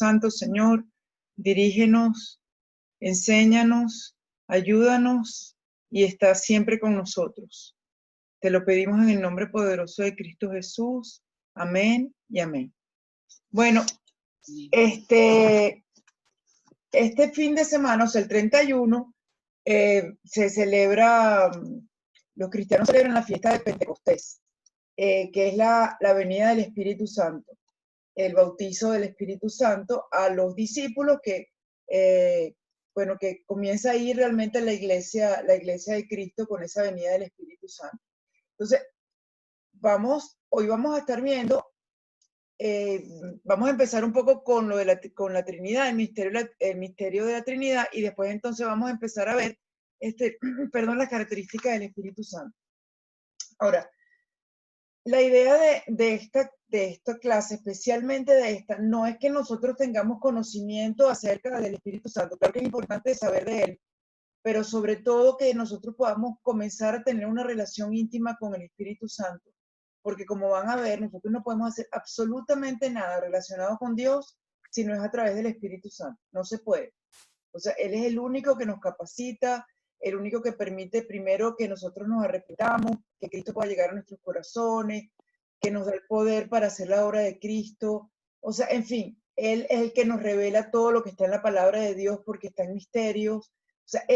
Santo, Señor, dirígenos, enséñanos, ayúdanos y está siempre con nosotros. Te lo pedimos en el nombre poderoso de Cristo Jesús. Amén y amén. Bueno, este fin de semana, o sea, el 31, se celebra, los cristianos celebran la fiesta de Pentecostés, que es la venida del Espíritu Santo, el bautizo del Espíritu Santo a los discípulos que, bueno, que comienza ahí realmente la iglesia de Cristo con esa venida del Espíritu Santo. Entonces, hoy vamos a estar viendo, vamos a empezar un poco con con la Trinidad, el misterio de la Trinidad, y después entonces vamos a empezar a ver, perdón, las características del Espíritu Santo. Ahora, la idea de esta clase, especialmente de esta, no es que nosotros tengamos conocimiento acerca del Espíritu Santo, claro que es importante saber de él, pero sobre todo que nosotros podamos comenzar a tener una relación íntima con el Espíritu Santo, porque como van a ver, nosotros no podemos hacer absolutamente nada relacionado con Dios si no es a través del Espíritu Santo, no se puede. O sea, Él es el único que nos capacita, el único que permite primero que nosotros nos arrepintamos, que Cristo pueda llegar a nuestros corazones, que nos da el poder para hacer la obra de Cristo. O sea, en fin, Él es el que nos revela todo lo que está en la palabra de Dios porque está en misterios. O sea,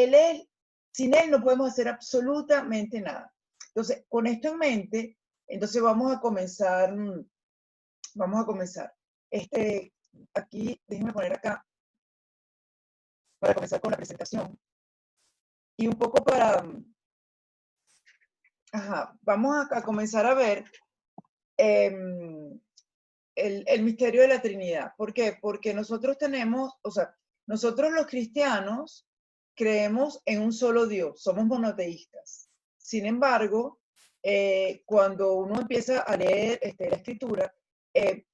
sin Él no podemos hacer absolutamente nada. Entonces, con esto en mente, entonces vamos a comenzar. Aquí, déjenme poner acá para comenzar con la presentación. Y un poco vamos a comenzar a ver el misterio de la Trinidad. ¿Por qué? Porque nosotros nosotros los cristianos creemos en un solo Dios, somos monoteístas. Sin embargo, cuando uno empieza a leer la Escritura,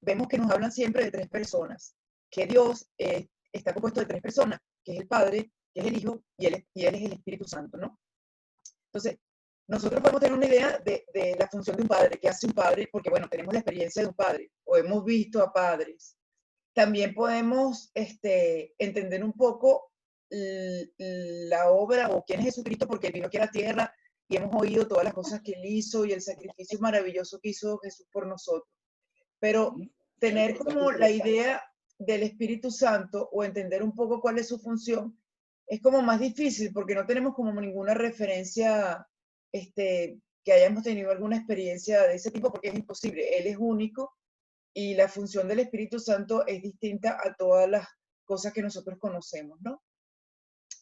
vemos que nos hablan siempre de tres personas, que Dios está compuesto de tres personas, que es el Padre, que es el Hijo, y él es el Espíritu Santo, ¿no? Entonces, nosotros podemos tener una idea de la función de un padre, qué hace un padre, porque bueno, tenemos la experiencia de un padre, o hemos visto a padres. También podemos entender un poco la obra o quién es Jesucristo, porque vino aquí a la tierra y hemos oído todas las cosas que él hizo y el sacrificio maravilloso que hizo Jesús por nosotros. Pero tener como la idea del Espíritu Santo o entender un poco cuál es su función es como más difícil porque no tenemos como ninguna referencia que hayamos tenido alguna experiencia de ese tipo porque es imposible. Él es único y la función del Espíritu Santo es distinta a todas las cosas que nosotros conocemos, ¿no?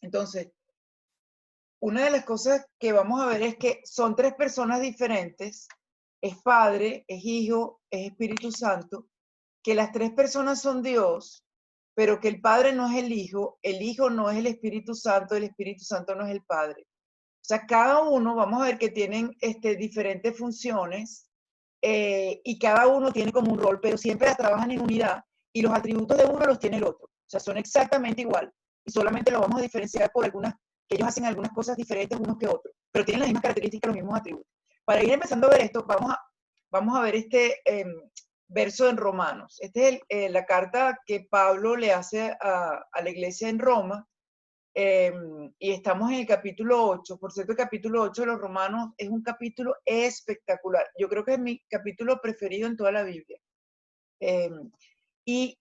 Entonces, una de las cosas que vamos a ver es que son tres personas diferentes, es Padre, es Hijo, es Espíritu Santo, que las tres personas son Dios, pero que el Padre no es el Hijo no es el Espíritu Santo no es el Padre. O sea, cada uno, vamos a ver que tienen diferentes funciones y cada uno tiene como un rol, pero siempre trabajan en unidad y los atributos de uno los tiene el otro. O sea, son exactamente igual y solamente lo vamos a diferenciar por que ellos hacen algunas cosas diferentes unos que otros, pero tienen las mismas características, los mismos atributos. Para ir empezando a ver esto, vamos a ver verso en Romanos. Esta es la carta que Pablo le hace a la iglesia en Roma, y estamos en el capítulo 8. Por cierto, el capítulo 8 de los Romanos es un capítulo espectacular. Yo creo que es mi capítulo preferido en toda la Biblia. Y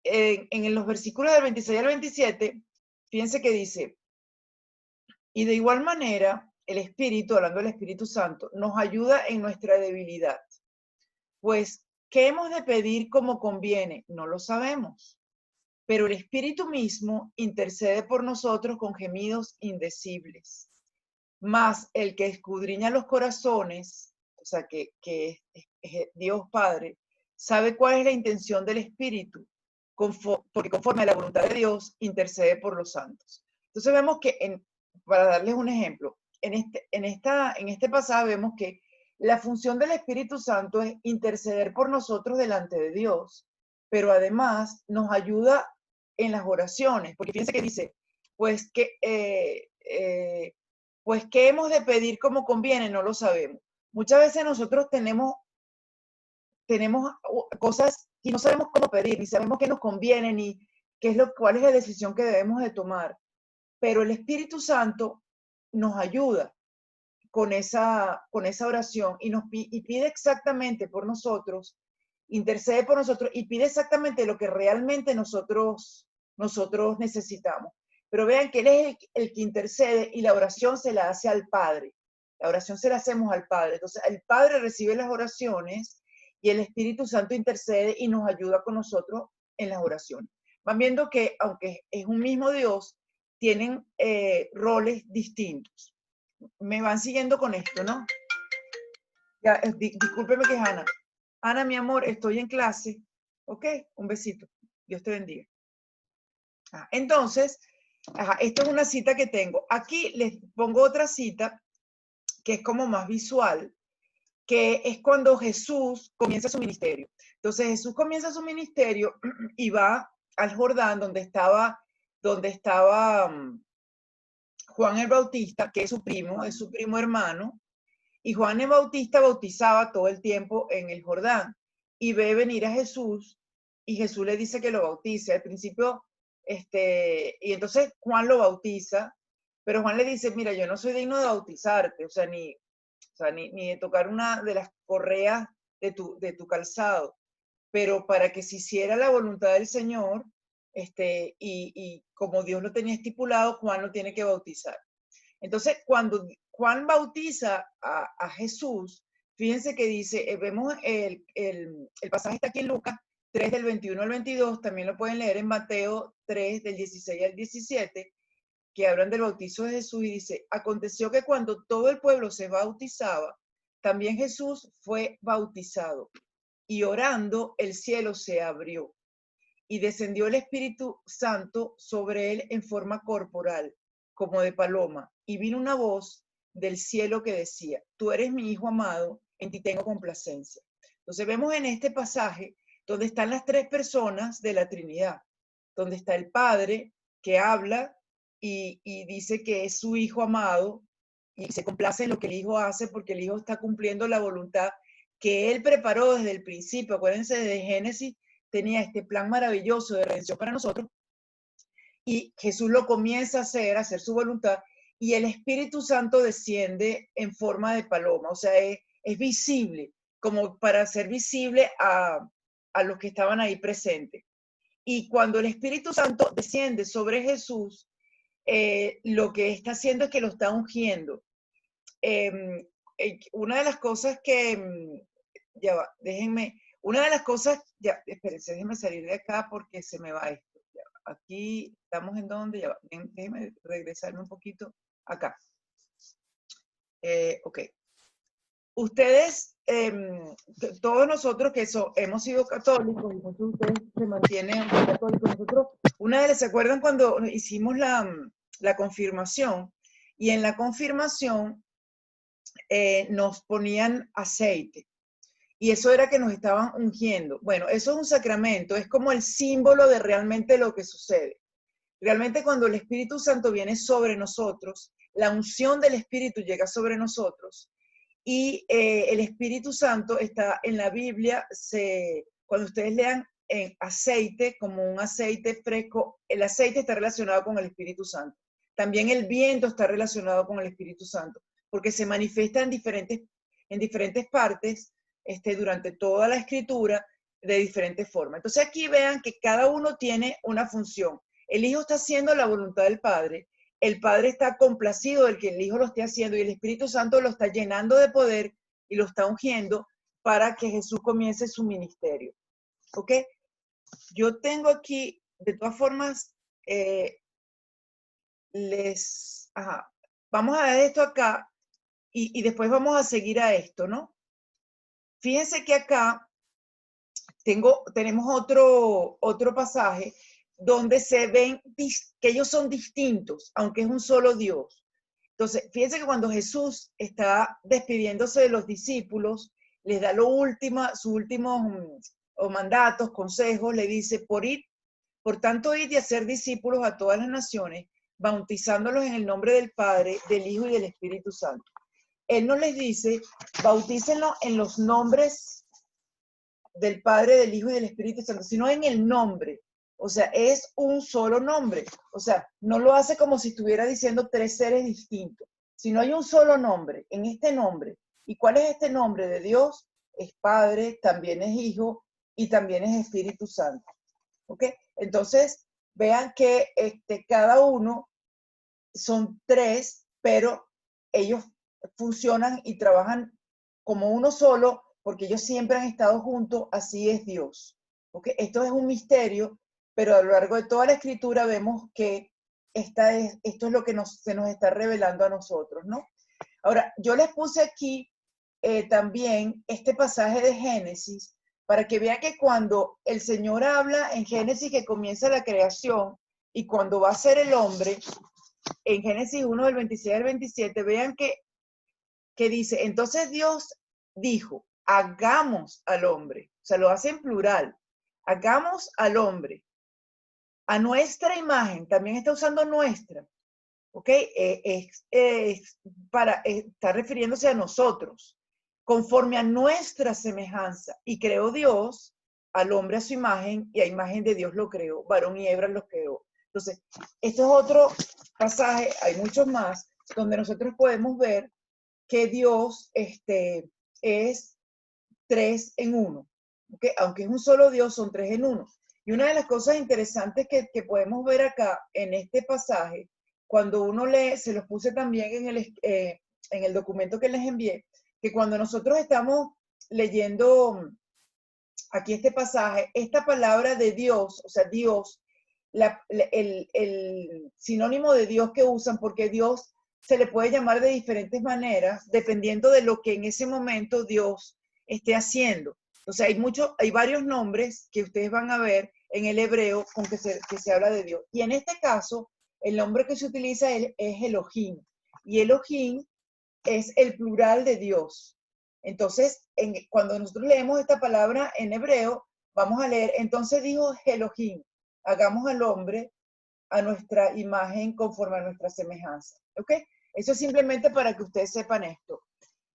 en los versículos del 26 al 27, fíjense que dice, y de igual manera, el Espíritu, hablando del Espíritu Santo, nos ayuda en nuestra debilidad. Pues, ¿qué hemos de pedir como conviene? No lo sabemos. Pero el Espíritu mismo intercede por nosotros con gemidos indecibles. Mas el que escudriña los corazones, o sea, que es Dios Padre, sabe cuál es la intención del Espíritu, porque conforme a la voluntad de Dios, intercede por los santos. Entonces vemos que, para darles un ejemplo, en este pasaje vemos que la función del Espíritu Santo es interceder por nosotros delante de Dios, pero además nos ayuda en las oraciones, porque fíjense que dice, pues que pues, ¿qué hemos de pedir como conviene? No lo sabemos. Muchas veces nosotros tenemos cosas y no sabemos cómo pedir, ni sabemos qué nos conviene, ni cuál es la decisión que debemos de tomar. Pero el Espíritu Santo nos ayuda con esa oración y pide exactamente por nosotros, intercede por nosotros y pide exactamente lo que realmente nosotros necesitamos. Pero vean que Él es el que intercede y la oración se la hace al Padre. La oración se la hacemos al Padre. Entonces, el Padre recibe las oraciones y el Espíritu Santo intercede y nos ayuda con nosotros en las oraciones. Van viendo que, aunque es un mismo Dios, tienen roles distintos. Me van siguiendo con esto, ¿no? Ya, discúlpeme que es Ana. Ana, mi amor, estoy en clase. Ok, un besito. Dios te bendiga. Entonces, esto es una cita que tengo. Aquí les pongo otra cita que es como más visual, que es cuando Jesús comienza su ministerio. Entonces, Jesús comienza su ministerio y va al Jordán donde estaba Juan el Bautista, que es su primo hermano, y Juan el Bautista bautizaba todo el tiempo en el Jordán y ve venir a Jesús y Jesús le dice que lo bautice. Al principio, y entonces Juan lo bautiza, pero Juan le dice, mira, yo no soy digno de bautizarte, o sea, ni de tocar una de las correas de tu calzado, pero para que se hiciera la voluntad del Señor, y como Dios lo tenía estipulado, Juan lo tiene que bautizar. Entonces, cuando Juan bautiza a Jesús, fíjense que dice, vemos el pasaje está aquí en Lucas 3 del 21 al 22, también lo pueden leer en Mateo 3 del 16 al 17, que hablan del bautizo de Jesús y dice, aconteció que cuando todo el pueblo se bautizaba, también Jesús fue bautizado y orando el cielo se abrió y descendió el Espíritu Santo sobre él en forma corporal, como de paloma, y vino una voz del cielo que decía, tú eres mi Hijo amado, en ti tengo complacencia. Entonces vemos en este pasaje donde están las tres personas de la Trinidad, donde está el Padre que habla y dice que es su Hijo amado y se complace en lo que el Hijo hace porque el Hijo está cumpliendo la voluntad que Él preparó desde el principio. Acuérdense, desde Génesis tenía este plan maravilloso de redención para nosotros y Jesús lo comienza a hacer su voluntad y el Espíritu Santo desciende en forma de paloma, o sea, es visible, como para ser visible a los que estaban ahí presentes. Y cuando el Espíritu Santo desciende sobre Jesús, lo que está haciendo es que lo está ungiendo. Una de las cosas que, ya va, déjenme, una de las cosas, ya, espérense, déjenme salir de acá porque se me va esto. Ya va. Aquí estamos en donde, ya va, déjenme regresarme un poquito acá. Ok. Ustedes, todos nosotros que hemos sido católicos, y muchos de ustedes se mantienen católicos, nosotros, ¿se acuerdan cuando hicimos la confirmación? Y en la confirmación nos ponían aceite. Y eso era que nos estaban ungiendo. Bueno, eso es un sacramento, es como el símbolo de realmente lo que sucede. Realmente cuando el Espíritu Santo viene sobre nosotros, la unción del Espíritu llega sobre nosotros y el Espíritu Santo está en la Biblia, cuando ustedes lean en aceite, como un aceite fresco, el aceite está relacionado con el Espíritu Santo. También el viento está relacionado con el Espíritu Santo, porque se manifiesta en diferentes partes durante toda la escritura de diferentes formas. Entonces aquí vean que cada uno tiene una función. El Hijo está haciendo la voluntad del Padre, el Padre está complacido del que el Hijo lo esté haciendo y el Espíritu Santo lo está llenando de poder y lo está ungiendo para que Jesús comience su ministerio. ¿Ok? Yo tengo aquí, de todas formas, vamos a ver esto acá y después vamos a seguir a esto, ¿no? Fíjense que acá tenemos otro pasaje donde se ven que ellos son distintos, aunque es un solo Dios. Entonces, fíjense que cuando Jesús está despidiéndose de los discípulos, les da sus últimos mandatos, consejos, le dice, por tanto, id y hacer discípulos a todas las naciones, bautizándolos en el nombre del Padre, del Hijo y del Espíritu Santo. Él no les dice, bautícenlos en los nombres del Padre, del Hijo y del Espíritu Santo, sino en el nombre. O sea, es un solo nombre. O sea, no lo hace como si estuviera diciendo tres seres distintos, sino hay un solo nombre, en este nombre. ¿Y cuál es este nombre de Dios? Es Padre, también es Hijo y también es Espíritu Santo. ¿Ok? Entonces, vean que cada uno son tres, pero ellos funcionan y trabajan como uno solo porque ellos siempre han estado juntos, así es Dios. ¿Ok? Esto es un misterio, pero a lo largo de toda la escritura vemos que esto es lo que se nos está revelando a nosotros, ¿no? Ahora, yo les puse aquí también este pasaje de Génesis para que vean que cuando el Señor habla en Génesis que comienza la creación y cuando va a ser el hombre, en Génesis 1 del 26 al 27, vean que dice, entonces Dios dijo, hagamos al hombre, o sea, lo hace en plural, hagamos al hombre, a nuestra imagen, también está usando nuestra, ¿ok? Está refiriéndose a nosotros, conforme a nuestra semejanza, y creó Dios al hombre a su imagen, y a imagen de Dios lo creó, varón y hembra los creó. Entonces, esto es otro pasaje, hay muchos más, donde nosotros podemos ver que Dios es tres en uno. ¿Okay? Aunque es un solo Dios, son tres en uno. Y una de las cosas interesantes que podemos ver acá en este pasaje, cuando uno lee, se los puse también en el documento que les envié, que cuando nosotros estamos leyendo aquí este pasaje, esta palabra de Dios, o sea, Dios, el sinónimo de Dios que usan, porque Dios se le puede llamar de diferentes maneras, dependiendo de lo que en ese momento Dios esté haciendo. Entonces hay varios nombres que ustedes van a ver en el hebreo con que se habla de Dios. Y en este caso, el nombre que se utiliza es Elohim. Y Elohim es el plural de Dios. Entonces, cuando nosotros leemos esta palabra en hebreo, vamos a leer, entonces dijo Elohim, hagamos al hombre a nuestra imagen conforme a nuestra semejanza. ¿Ok? Eso es simplemente para que ustedes sepan esto.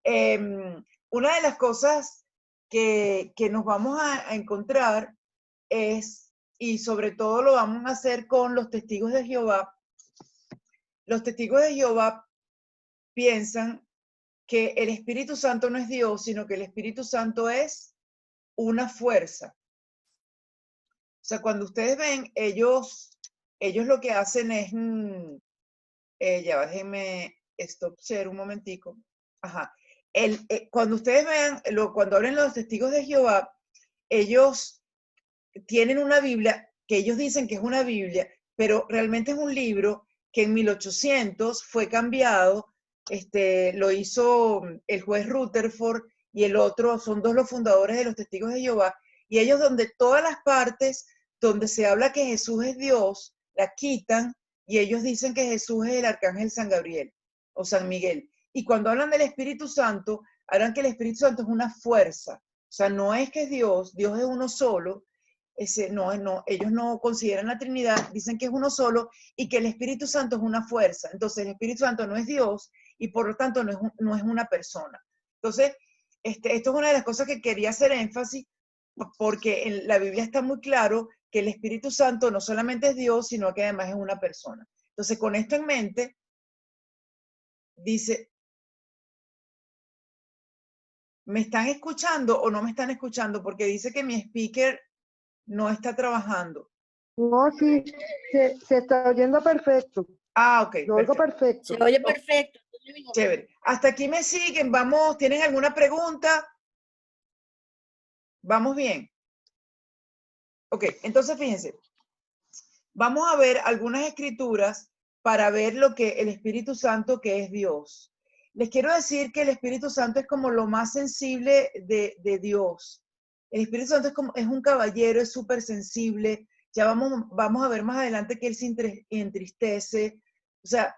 Una de las cosas que nos vamos a encontrar es, y sobre todo lo vamos a hacer con los testigos de Jehová. Los testigos de Jehová piensan que el Espíritu Santo no es Dios, sino que el Espíritu Santo es una fuerza. O sea, cuando ustedes ven, ellos lo que hacen es, ya déjenme stop share un momentico. Ajá. Cuando ustedes vean, cuando hablen los testigos de Jehová, ellos tienen una Biblia que ellos dicen que es una Biblia, pero realmente es un libro que en 1800 fue cambiado, lo hizo el juez Rutherford y el otro, son dos los fundadores de los Testigos de Jehová, y ellos donde todas las partes donde se habla que Jesús es Dios, la quitan, y ellos dicen que Jesús es el arcángel San Gabriel o San Miguel. Y cuando hablan del Espíritu Santo, hablan que el Espíritu Santo es una fuerza, o sea, no es que es Dios, Dios es uno solo, ellos no consideran la Trinidad, dicen que es uno solo y que el Espíritu Santo es una fuerza. Entonces el Espíritu Santo no es Dios y por lo tanto no es una persona. Entonces, esto es una de las cosas que quería hacer énfasis porque en la Biblia está muy claro que el Espíritu Santo no solamente es Dios, sino que además es una persona. Entonces, con esto en mente, dice, ¿me están escuchando o no me están escuchando? Porque dice que mi speaker no está trabajando. No, sí, se está oyendo perfecto. Ah, ok. Lo oigo perfecto. Se oye perfecto. Chévere. Hasta aquí me siguen. Vamos, ¿tienen alguna pregunta? ¿Vamos bien? Ok, entonces fíjense. Vamos a ver algunas escrituras para ver lo que el Espíritu Santo, que es Dios. Les quiero decir que el Espíritu Santo es como lo más sensible de Dios. El Espíritu Santo es un caballero, es súper sensible. Ya vamos a ver más adelante que él se entristece. O sea,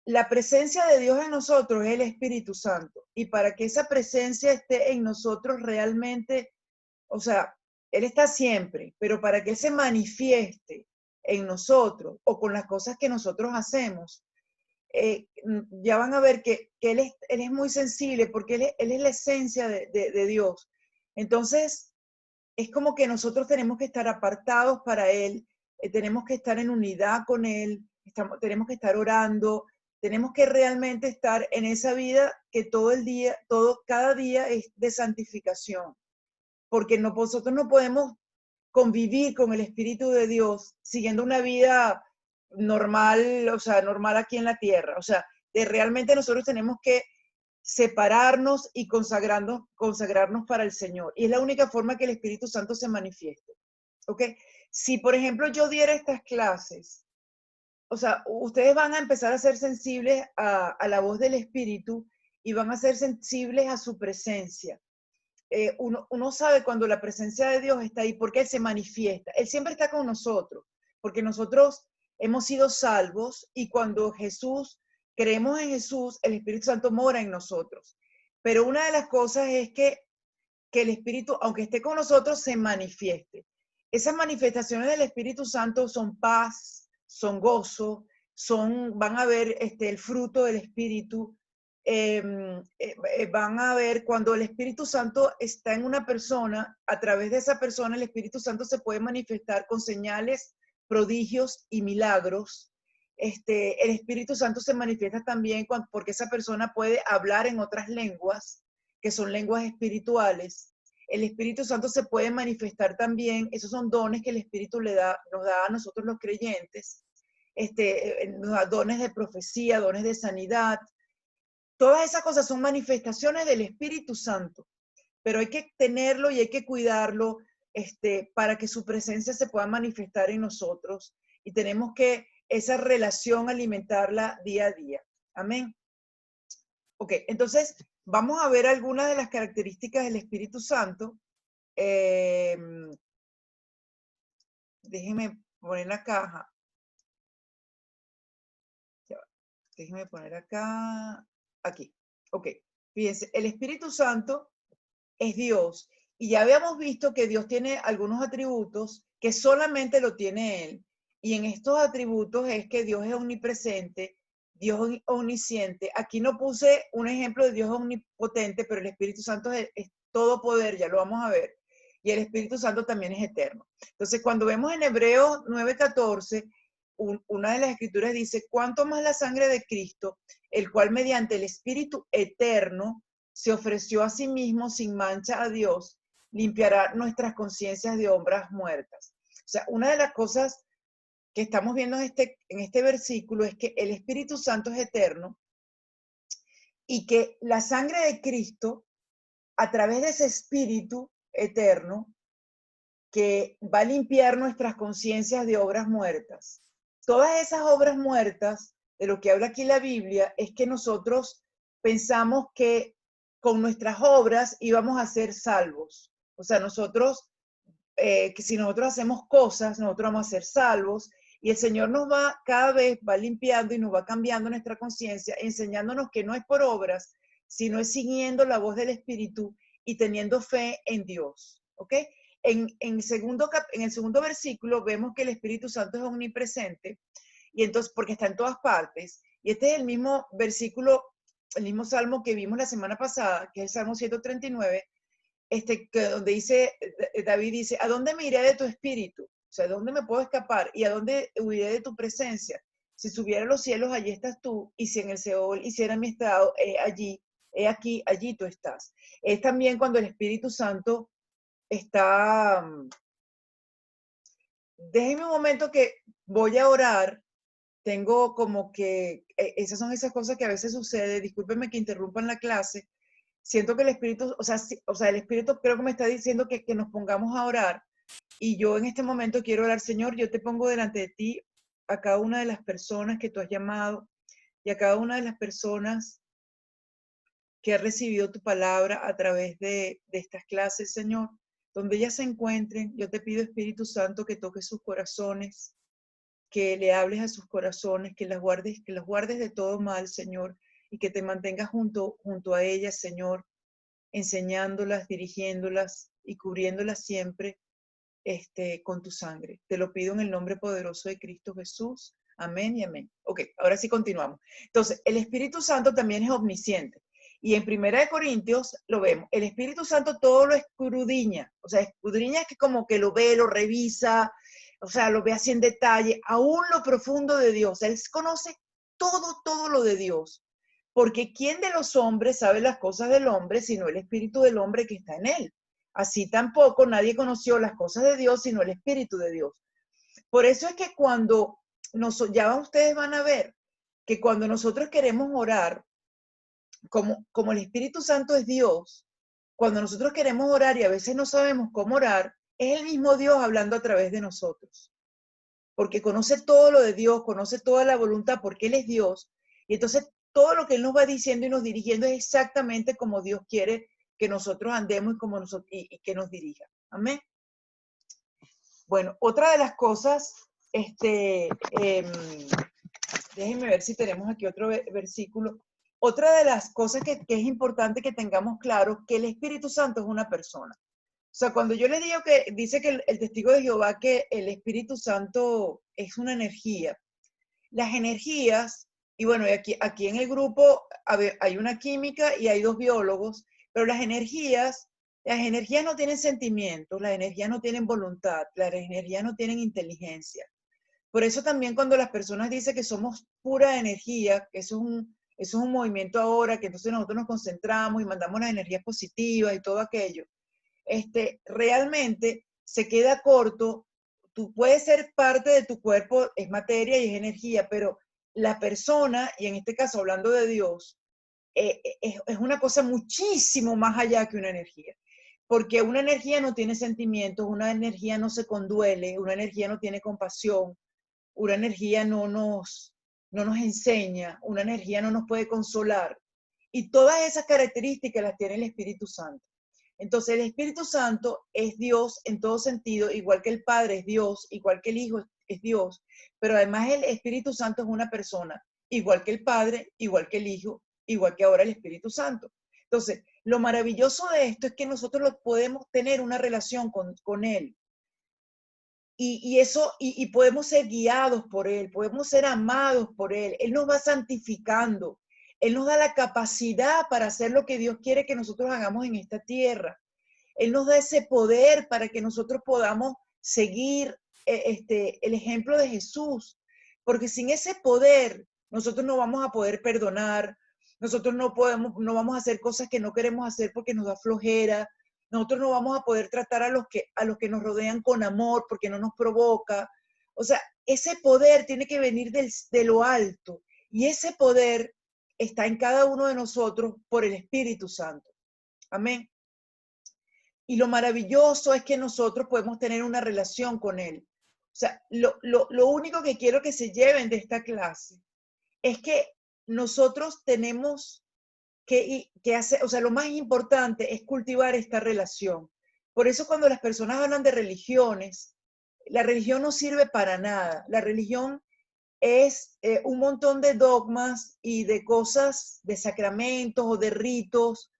la presencia de Dios en nosotros es el Espíritu Santo. Y para que esa presencia esté en nosotros realmente, o sea, Él está siempre, pero para que Él se manifieste en nosotros o con las cosas que nosotros hacemos, ya van a ver que él es muy sensible porque él es la esencia de Dios. Entonces, es como que nosotros tenemos que estar apartados para Él, tenemos que estar en unidad con Él, tenemos que estar orando, tenemos que realmente estar en esa vida que todo el día, cada día es de santificación, porque nosotros no podemos convivir con el Espíritu de Dios siguiendo una vida normal, o sea, normal aquí en la tierra. O sea, realmente nosotros tenemos que separarnos y consagrarnos para el Señor. Y es la única forma que el Espíritu Santo se manifieste. ¿Ok? Si, por ejemplo, yo diera estas clases, o sea, ustedes van a empezar a ser sensibles a la voz del Espíritu y van a ser sensibles a su presencia. Uno sabe cuando la presencia de Dios está ahí porque Él se manifiesta. Él siempre está con nosotros, porque nosotros hemos sido salvos y cuando creemos en Jesús, el Espíritu Santo mora en nosotros. Pero una de las cosas es que el Espíritu, aunque esté con nosotros, se manifieste. Esas manifestaciones del Espíritu Santo son paz, son gozo, van a ver el fruto del Espíritu. Van a ver cuando el Espíritu Santo está en una persona, a través de esa persona el Espíritu Santo se puede manifestar con señales, prodigios y milagros. El Espíritu Santo se manifiesta también porque esa persona puede hablar en otras lenguas, que son lenguas espirituales. El Espíritu Santo se puede manifestar también, esos son dones que el Espíritu nos da a nosotros los creyentes, nos da dones de profecía, dones de sanidad. Todas esas cosas son manifestaciones del Espíritu Santo, pero hay que tenerlo y hay que cuidarlo para que su presencia se pueda manifestar en nosotros y tenemos que esa relación alimentarla día a día. Amén. Ok, entonces vamos a ver algunas de las características del Espíritu Santo. Déjenme poner la caja. Déjenme poner acá. Aquí. Ok. Fíjense, el Espíritu Santo es Dios. Y ya habíamos visto que Dios tiene algunos atributos que solamente lo tiene Él. Y en estos atributos es que Dios es omnipresente, Dios es omnisciente. Aquí no puse un ejemplo de Dios omnipotente, pero el Espíritu Santo es todo poder, ya lo vamos a ver. Y el Espíritu Santo también es eterno. Entonces, cuando vemos en Hebreos 9:14, una de las escrituras dice, ¿cuánto más la sangre de Cristo, el cual mediante el Espíritu eterno se ofreció a sí mismo sin mancha a Dios, limpiará nuestras conciencias de obras muertas? O sea, una de las cosas que estamos viendo en este versículo es que el Espíritu Santo es eterno y que la sangre de Cristo, a través de ese Espíritu eterno, que va a limpiar nuestras conciencias de obras muertas. Todas esas obras muertas, de lo que habla aquí la Biblia, es que nosotros pensamos que con nuestras obras íbamos a ser salvos. O sea, que si nosotros hacemos cosas, nosotros vamos a ser salvos. Y el Señor cada vez va limpiando y nos va cambiando nuestra conciencia, enseñándonos que no es por obras, sino es siguiendo la voz del Espíritu y teniendo fe en Dios. ¿Ok? En el segundo versículo vemos que el Espíritu Santo es omnipresente, y entonces, porque está en todas partes. Y este es el mismo versículo, el mismo salmo que vimos la semana pasada, que es el Salmo 139, donde David dice, ¿a dónde me iré de tu espíritu? O sea, ¿a dónde me puedo escapar? ¿Y a dónde huiré de tu presencia? Si subiera a los cielos, allí estás tú, y si en el Seol hiciera mi estado, aquí, allí tú estás. Es también cuando el Espíritu Santo está... Déjenme un momento que voy a orar. Tengo como que, esas son esas cosas que a veces sucede. Discúlpenme que interrumpan la clase. Siento que el Espíritu, o sea, el Espíritu creo que me está diciendo que nos pongamos a orar. Y yo en este momento quiero orar, Señor, yo te pongo delante de ti a cada una de las personas que tú has llamado y a cada una de las personas que ha recibido tu palabra a través de estas clases, Señor. Donde ellas se encuentren, yo te pido, Espíritu Santo, que toques sus corazones, que le hables a sus corazones, que los guardes de todo mal, Señor, y que te mantengas junto a ellas, Señor, enseñándolas, dirigiéndolas y cubriéndolas siempre con tu sangre. Te lo pido en el nombre poderoso de Cristo Jesús. Amén y amén. Ok, ahora sí continuamos. Entonces, el Espíritu Santo también es omnisciente. Y en Primera de Corintios lo vemos. El Espíritu Santo todo lo escudriña. O sea, escudriña es que como que lo ve, lo revisa, o sea, lo ve así en detalle, aún lo profundo de Dios. Él conoce todo lo de Dios. Porque ¿quién de los hombres sabe las cosas del hombre sino el Espíritu del hombre que está en él? Así tampoco nadie conoció las cosas de Dios sino el Espíritu de Dios. Por eso es que cuando ya ustedes van a ver que cuando nosotros queremos orar, como el Espíritu Santo es Dios, cuando nosotros queremos orar y a veces no sabemos cómo orar, es el mismo Dios hablando a través de nosotros. Porque conoce todo lo de Dios, conoce toda la voluntad, porque Él es Dios. Y entonces todo lo que Él nos va diciendo y nos dirigiendo es exactamente como Dios quiere que nosotros andemos y que nos dirija. Amén. Bueno, otra de las cosas, déjenme ver si tenemos aquí otro versículo. Otra de las cosas que es importante que tengamos claro, que el Espíritu Santo es una persona. O sea, cuando yo les digo que dice que el testigo de Jehová que el Espíritu Santo es una energía, las energías, y bueno, aquí en el grupo hay una química y hay dos biólogos, pero las energías no tienen sentimientos, las energías no tienen voluntad, las energías no tienen inteligencia. Por eso también cuando las personas dicen que somos pura energía, que eso es un movimiento ahora, que entonces nosotros nos concentramos y mandamos las energías positivas y todo aquello, realmente se queda corto. Tú puedes ser parte de tu cuerpo, es materia y es energía, pero la persona, y en este caso hablando de Dios, es una cosa muchísimo más allá que una energía. Porque una energía no tiene sentimientos, una energía no se conduele, una energía no tiene compasión, una energía no nos enseña, una energía no nos puede consolar. Y todas esas características las tiene el Espíritu Santo. Entonces el Espíritu Santo es Dios en todo sentido, igual que el Padre es Dios, igual que el Hijo es Dios, pero además el Espíritu Santo es una persona, igual que el Padre, igual que el Hijo, igual que ahora el Espíritu Santo. Entonces, lo maravilloso de esto es que nosotros podemos tener una relación con Él. Y podemos ser guiados por Él, podemos ser amados por Él. Él nos va santificando. Él nos da la capacidad para hacer lo que Dios quiere que nosotros hagamos en esta tierra. Él nos da ese poder para que nosotros podamos seguir el ejemplo de Jesús. Porque sin ese poder, nosotros no vamos a poder perdonar, nosotros no vamos a hacer cosas que no queremos hacer porque nos da flojera, nosotros no vamos a poder tratar a los que nos rodean con amor porque no nos provoca. O sea, ese poder tiene que venir de lo alto y ese poder está en cada uno de nosotros por el Espíritu Santo. Amén. Y lo maravilloso es que nosotros podemos tener una relación con Él. O sea, lo único que quiero que se lleven de esta clase es que nosotros tenemos que hacer, o sea, lo más importante es cultivar esta relación. Por eso cuando las personas hablan de religiones, la religión no sirve para nada. La religión es un montón de dogmas y de cosas, de sacramentos o de ritos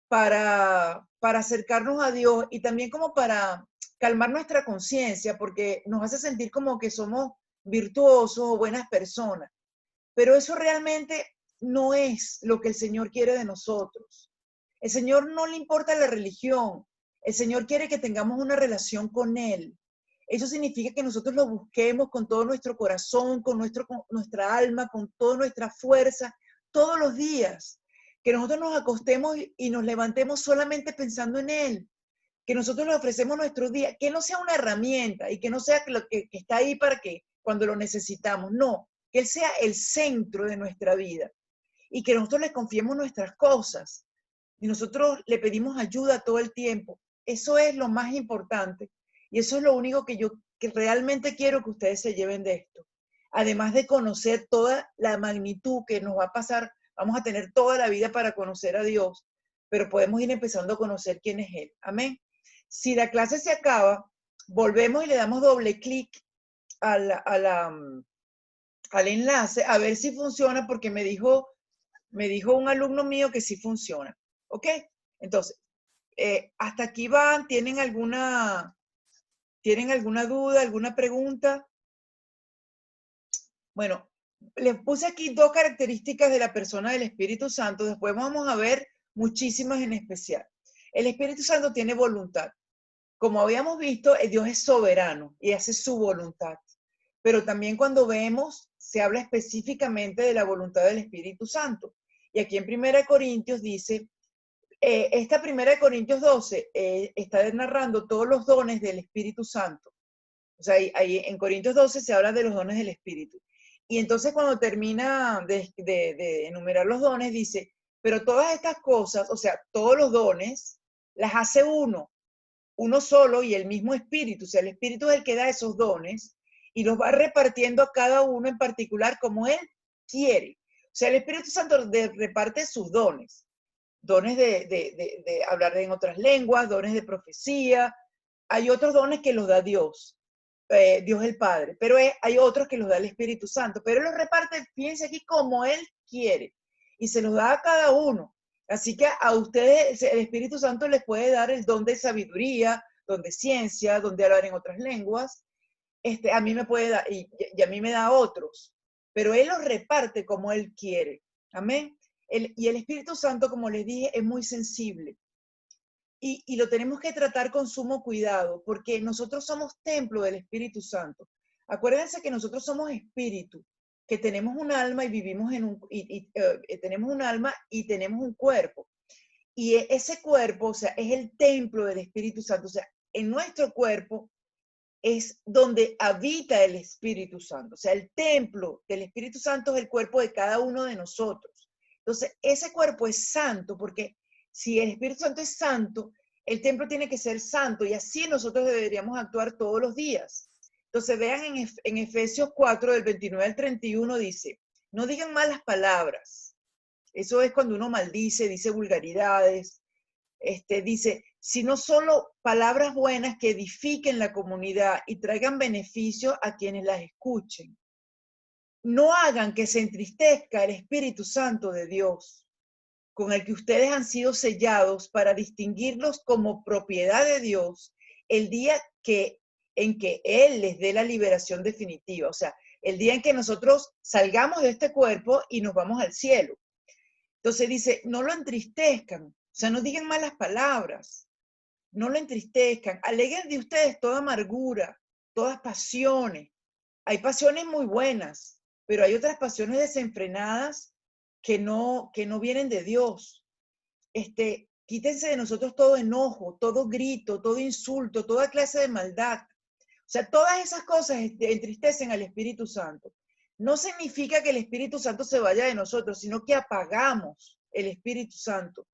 para acercarnos a Dios y también como para calmar nuestra conciencia, porque nos hace sentir como que somos virtuosos o buenas personas. Pero eso realmente no es lo que el Señor quiere de nosotros. El Señor no le importa la religión. El Señor quiere que tengamos una relación con Él. Eso significa que nosotros lo busquemos con todo nuestro corazón, con nuestra alma, con toda nuestra fuerza, todos los días. Que nosotros nos acostemos y nos levantemos solamente pensando en Él. Que nosotros le ofrecemos nuestro día. Que no sea una herramienta y que no sea lo que está ahí para que cuando lo necesitamos. No, que Él sea el centro de nuestra vida y que nosotros le confiemos nuestras cosas y nosotros le pedimos ayuda todo el tiempo. Eso es lo más importante y eso es lo único que realmente quiero que ustedes se lleven de esto. Además de conocer toda la magnitud que nos va a pasar, vamos a tener toda la vida para conocer a Dios, pero podemos ir empezando a conocer quién es Él. Amén. Si la clase se acaba, volvemos y le damos doble clic al enlace a ver si funciona, porque me dijo un alumno mío que sí funciona. ¿Ok? Entonces, hasta aquí van. ¿Tienen alguna duda, alguna pregunta? Bueno, les puse aquí dos características de la persona del Espíritu Santo. Después vamos a ver muchísimas en especial. El Espíritu Santo tiene voluntad. Como habíamos visto, Dios es soberano y hace su voluntad. Pero también cuando vemos, se habla específicamente de la voluntad del Espíritu Santo. Y aquí en 1 Corintios dice, esta 1 Corintios 12 está narrando todos los dones del Espíritu Santo. O sea, ahí en Corintios 12 se habla de los dones del Espíritu. Y entonces cuando termina de enumerar los dones, dice, pero todas estas cosas, o sea, todos los dones, las hace uno solo y el mismo Espíritu. O sea, el Espíritu es el que da esos dones y los va repartiendo a cada uno en particular como Él quiere. O sea, el Espíritu Santo reparte sus dones. Dones de hablar en otras lenguas, dones de profecía. Hay otros dones que los da Dios. Dios el Padre, pero hay otros que los da el Espíritu Santo, pero Él los reparte, fíjense aquí, como Él quiere, y se los da a cada uno. Así que a ustedes el Espíritu Santo les puede dar el don de sabiduría, don de ciencia, don de hablar en otras lenguas. A mí me puede dar, y a mí me da otros, pero Él los reparte como Él quiere. Amén. Y el Espíritu Santo, como les dije, es muy sensible. Y lo tenemos que tratar con sumo cuidado, porque nosotros somos templo del Espíritu Santo. Acuérdense que nosotros somos espíritu, que tenemos un alma y vivimos tenemos un alma y tenemos un cuerpo. Y ese cuerpo, o sea, es el templo del Espíritu Santo. O sea, en nuestro cuerpo es donde habita el Espíritu Santo. O sea, el templo del Espíritu Santo es el cuerpo de cada uno de nosotros. Entonces, ese cuerpo es santo porque si el Espíritu Santo es santo, el templo tiene que ser santo y así nosotros deberíamos actuar todos los días. Entonces, vean en Efesios 4, del 29 al 31, dice, no digan malas palabras. Eso es cuando uno maldice, dice vulgaridades, dice, sino solo palabras buenas que edifiquen la comunidad y traigan beneficio a quienes las escuchen. No hagan que se entristezca el Espíritu Santo de Dios, con el que ustedes han sido sellados para distinguirlos como propiedad de Dios el día en que Él les dé la liberación definitiva. O sea, el día en que nosotros salgamos de este cuerpo y nos vamos al cielo. Entonces dice, no lo entristezcan, o sea, no digan malas palabras, no lo entristezcan, aleguen de ustedes toda amargura, todas pasiones. Hay pasiones muy buenas, pero hay otras pasiones desenfrenadas que no vienen de Dios. Quítense de nosotros todo enojo, todo grito, todo insulto, toda clase de maldad. O sea, todas esas cosas entristecen al Espíritu Santo. No significa que el Espíritu Santo se vaya de nosotros, sino que apagamos el Espíritu Santo.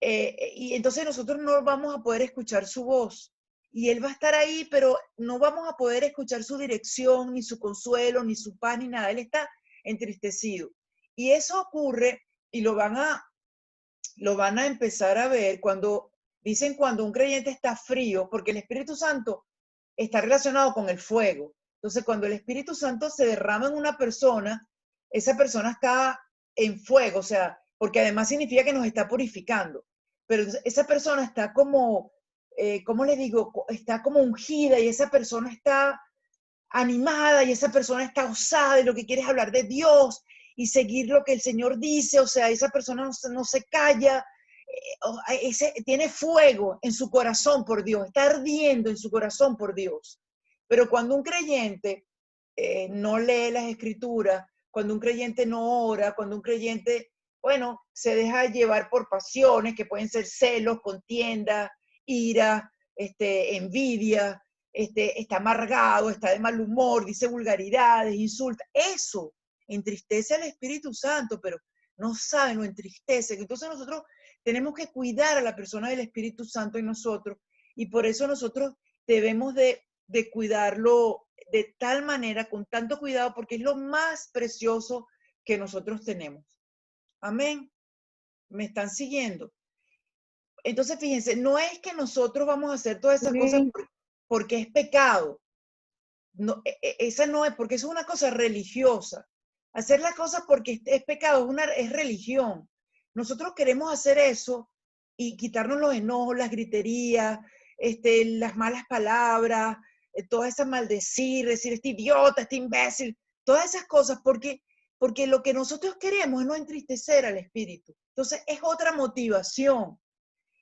Y entonces nosotros no vamos a poder escuchar su voz. Y Él va a estar ahí, pero no vamos a poder escuchar su dirección, ni su consuelo, ni su paz, ni nada. Él está entristecido. Y eso ocurre, y lo van a empezar a ver cuando dicen cuando un creyente está frío, porque el Espíritu Santo está relacionado con el fuego. Entonces, cuando el Espíritu Santo se derrama en una persona, esa persona está en fuego, o sea, porque además significa que nos está purificando. Pero esa persona está como, ¿cómo les digo? Está como ungida y esa persona está animada y esa persona está osada y lo que quiere es hablar de Dios y seguir lo que el Señor dice, o sea, esa persona no se calla, tiene fuego en su corazón por Dios, está ardiendo en su corazón por Dios. Pero cuando un creyente no lee las escrituras, cuando un creyente no ora, cuando un creyente, bueno, se deja llevar por pasiones que pueden ser celos, contienda, ira, envidia, está amargado, está de mal humor, dice vulgaridades, insulta, eso entristece al Espíritu Santo, pero no sabe, no entristece. Entonces nosotros tenemos que cuidar a la persona del Espíritu Santo en nosotros y por eso nosotros debemos de cuidarlo de tal manera, con tanto cuidado, porque es lo más precioso que nosotros tenemos. Amén. ¿Me están siguiendo? Entonces, fíjense, no es que nosotros vamos a hacer todas esas cosas porque es pecado. No, esa no es, porque es una cosa religiosa. Hacer las cosas porque es pecado, es religión. Nosotros queremos hacer eso y quitarnos los enojos, las griterías, las malas palabras, todas esas maldecir, decir este idiota, este imbécil, todas esas cosas, porque lo que nosotros queremos es no entristecer al Espíritu. Entonces es otra motivación.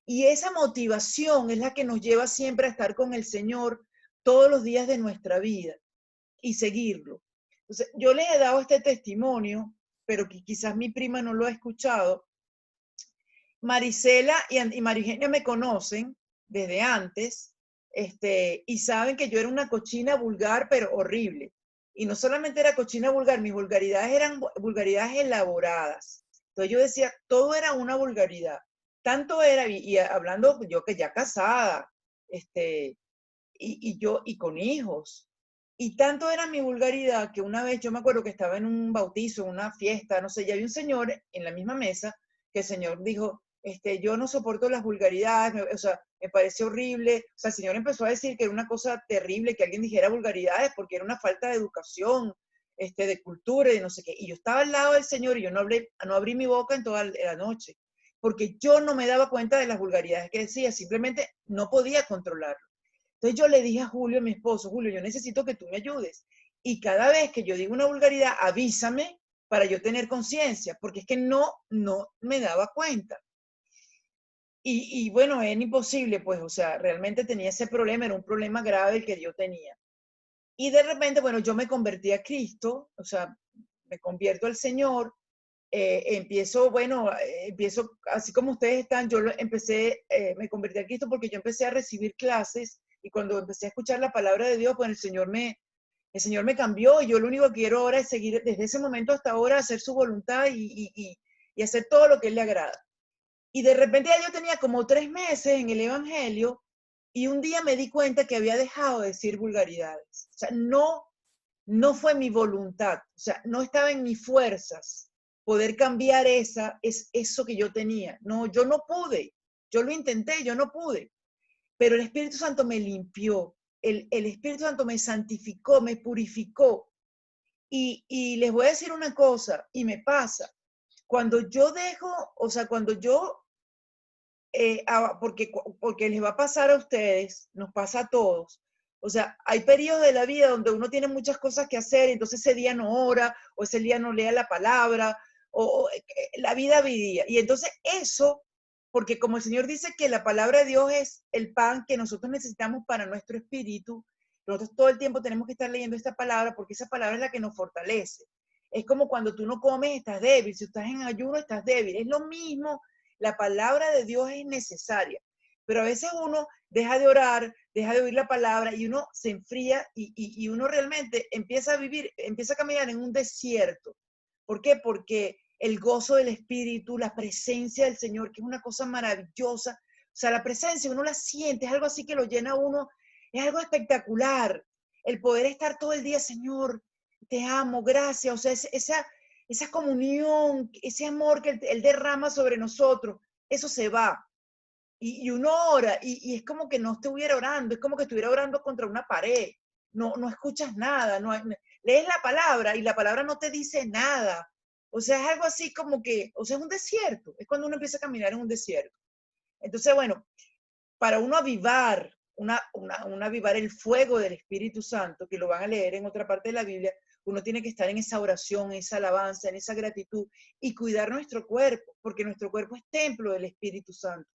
Y esa motivación es la que nos lleva siempre a estar con el Señor todos los días de nuestra vida y seguirlo. Entonces, yo les he dado este testimonio, pero que quizás mi prima no lo ha escuchado. Marisela y Marigenia me conocen desde antes, y saben que yo era una cochina vulgar, pero horrible. Y no solamente era cochina vulgar, mis vulgaridades eran vulgaridades elaboradas. Entonces yo decía, todo era una vulgaridad. Tanto era, y hablando yo que ya casada, y con hijos. Y tanto era mi vulgaridad que una vez yo me acuerdo que estaba en un bautizo, en una fiesta, no sé, y había un señor en la misma mesa que el señor dijo, yo no soporto las vulgaridades, o sea, me parece horrible. O sea, el señor empezó a decir que era una cosa terrible que alguien dijera vulgaridades porque era una falta de educación, de cultura y no sé qué. Y yo estaba al lado del señor y yo no abrí mi boca en toda la noche, porque yo no me daba cuenta de las vulgaridades que decía, simplemente no podía controlarlo. Entonces yo le dije a Julio, mi esposo, Julio, yo necesito que tú me ayudes. Y cada vez que yo digo una vulgaridad, avísame para yo tener conciencia, porque es que no me daba cuenta. Y bueno, era imposible, pues, o sea, realmente tenía ese problema, era un problema grave el que yo tenía. Y de repente, bueno, yo me convertí a Cristo, o sea, me convierto al Señor, empiezo, así como ustedes están, me convertí a Cristo porque yo empecé a recibir clases y cuando empecé a escuchar la palabra de Dios, pues el Señor me cambió y yo lo único que quiero ahora es seguir desde ese momento hasta ahora, hacer su voluntad y hacer todo lo que Él le agrada. Y de repente ya yo tenía como 3 meses en el Evangelio y un día me di cuenta que había dejado de decir vulgaridades. O sea, no fue mi voluntad, o sea, no estaba en mis fuerzas poder cambiar eso que yo tenía. No, yo no pude, yo lo intenté, yo no pude, pero el Espíritu Santo me limpió, el Espíritu Santo me santificó, me purificó. Y les voy a decir una cosa, y me pasa, cuando yo dejo, o sea, cuando yo, porque les va a pasar a ustedes, nos pasa a todos. O sea, hay periodos de la vida donde uno tiene muchas cosas que hacer, entonces ese día no ora, o ese día no lea la palabra, o la vida vivía. Y entonces eso, porque como el Señor dice que la palabra de Dios es el pan que nosotros necesitamos para nuestro espíritu, nosotros todo el tiempo tenemos que estar leyendo esta palabra porque esa palabra es la que nos fortalece. Es como cuando tú no comes, estás débil. Si estás en ayuno, estás débil. Es lo mismo, la palabra de Dios es necesaria. Pero a veces uno deja de orar, deja de oír la palabra y uno se enfría y uno realmente empieza a vivir, empieza a caminar en un desierto. ¿Por qué? Porque el gozo del Espíritu, la presencia del Señor, que es una cosa maravillosa, o sea, la presencia uno la siente, es algo así que lo llena a uno, es algo espectacular. El poder estar todo el día, Señor, te amo, gracias, o sea, esa comunión, ese amor que Él derrama sobre nosotros, eso se va. Y uno ora y es como que no estuviera orando, es como que estuviera orando contra una pared. No escuchas nada, lees la palabra y la palabra no te dice nada. O sea, es algo así como que, o sea, es un desierto. Es cuando uno empieza a caminar en un desierto. Entonces, bueno, para uno avivar, avivar el fuego del Espíritu Santo, que lo van a leer en otra parte de la Biblia, uno tiene que estar en esa oración, en esa alabanza, en esa gratitud y cuidar nuestro cuerpo, porque nuestro cuerpo es templo del Espíritu Santo.